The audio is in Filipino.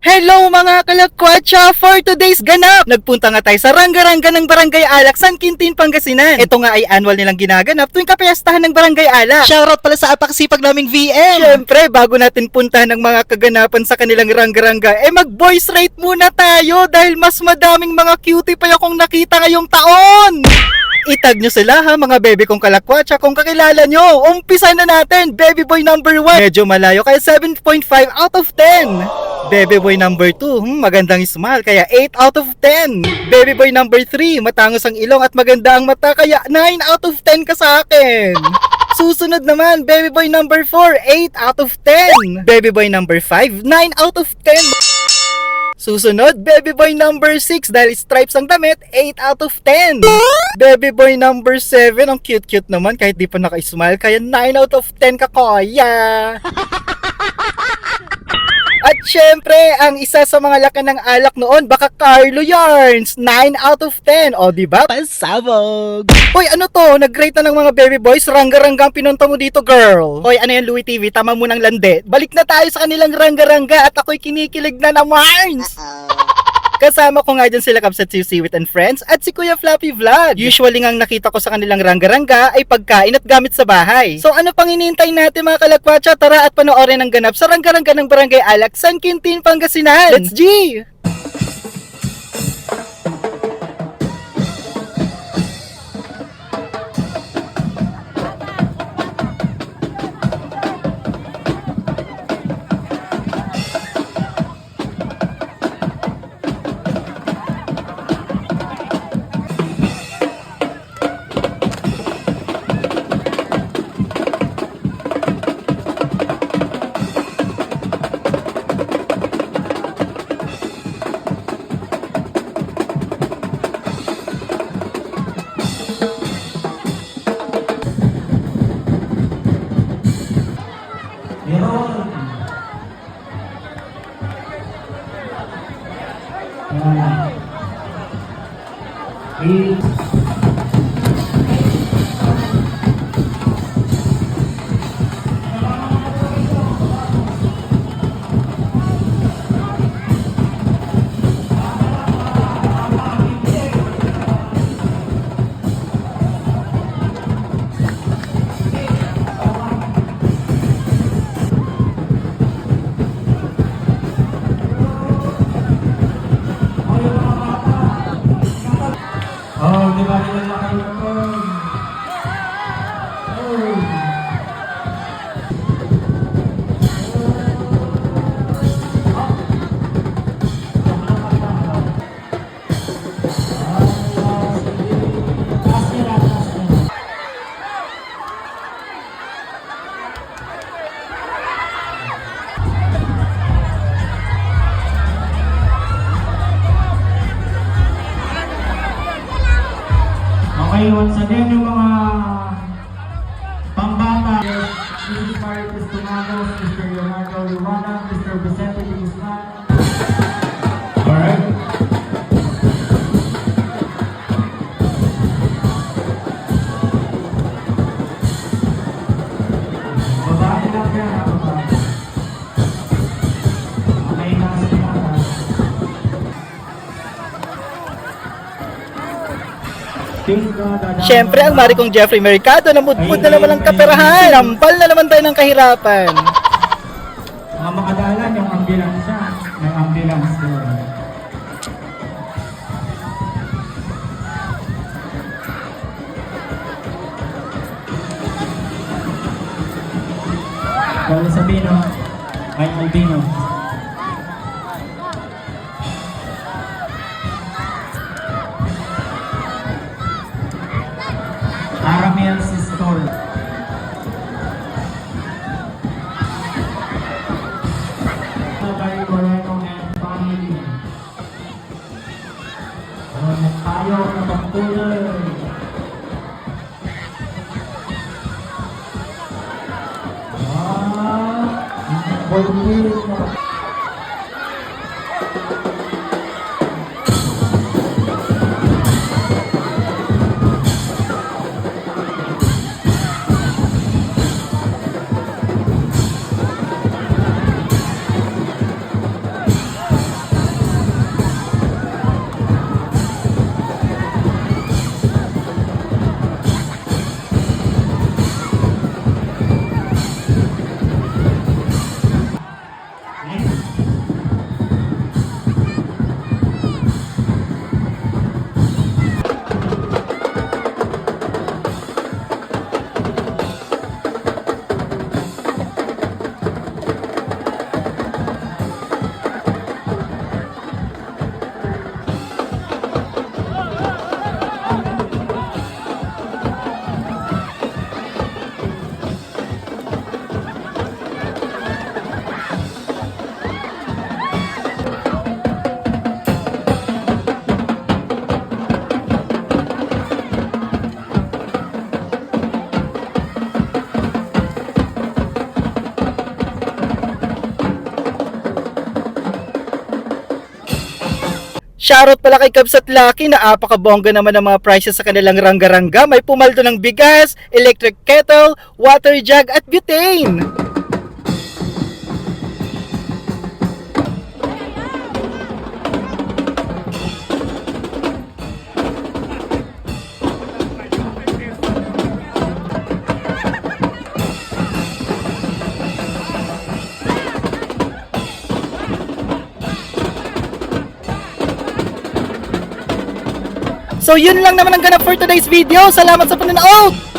Hello mga kalakwatsa! For today's ganap, nagpunta nga tayo sa Ranga-Ranga ng Barangay Alak, San Quintin, Pangasinan. Ito nga ay annual nilang ginaganap tuwing kapiyastahan ng Barangay Alak. Shoutout pala sa apakasipag naming VM! Syempre, bago natin puntahan ng mga kaganapan sa kanilang Ranga-Ranga, mag-voice rate muna tayo dahil mas madaming mga cutie pa akong nakita ngayong taon! Itag nyo sila ha mga bebe kong kalakwatsa kung kakilala nyo. Umpisa na natin, baby boy number 1. Medyo malayo kaya 7.5 out of 10. Baby boy number 2, magandang smile kaya 8 out of 10. Baby boy number 3, matangos ang ilong at maganda ang mata kaya 9 out of 10 ka sa akin. Susunod naman, baby boy number 4, 8 out of 10. Baby boy number 5, 9 out of 10. Susunod, baby boy number 6 dahil stripes ang damit, 8 out of 10. Baby boy number 7, ang cute-cute naman kahit di pa naka-smile, kaya 9 out of 10 ka kuya. At syempre, ang isa sa mga laki ng alak noon, baka Carlo Yarns, 9 out of 10. O diba? Pasabog! Hoy, ano to? Nag-rate na ng mga baby boys, rangga-rangga ang pinunta mo dito, girl. Hoy, ano yan, Louie TV? Tama mo ng lande. Balik na tayo sa kanilang rangga-rangga at ako'y kinikilig na naman. Kasama ko nga dyan sila Kapsat Siwit and Friends at si Kuya Fluffy Vlog. Usually ngang nakita ko sa kanilang rangga-rangga ay pagkain at gamit sa bahay. So ano pang hinihintay natin mga kalakwatsa? Tara at panoorin ang ganap sa rangga-rangga ng Barangay Alak, San Quintin, Pangasinan. Let's G! Okay, once again yung mga pambata, Mr. Marcos Tumagos, Mr. Leonardo Luwana, Mr. Vicente Guzman. Alright. Babae lang yan, babae. Okay na sa mga. Syempre, ang mari kong Jeffrey Mercado na mudmud na naman ang kaperahan. Nampal na naman tayo ng kahirapan. Mga makadalan yung ambulansya ng ambulance doon. Paulo Sabino, Mike Albino. Aramel Sistol. Barry Moreno and family. Tayo na pagtuloy. Shoutout pala kay Cubs at Lucky na apakabongga naman ang mga prices sa kanilang rangga-rangga. May pumaldo ng bigas, electric kettle, water jug at butane. So yun lang naman ang ganap for today's video. Salamat sa panonood!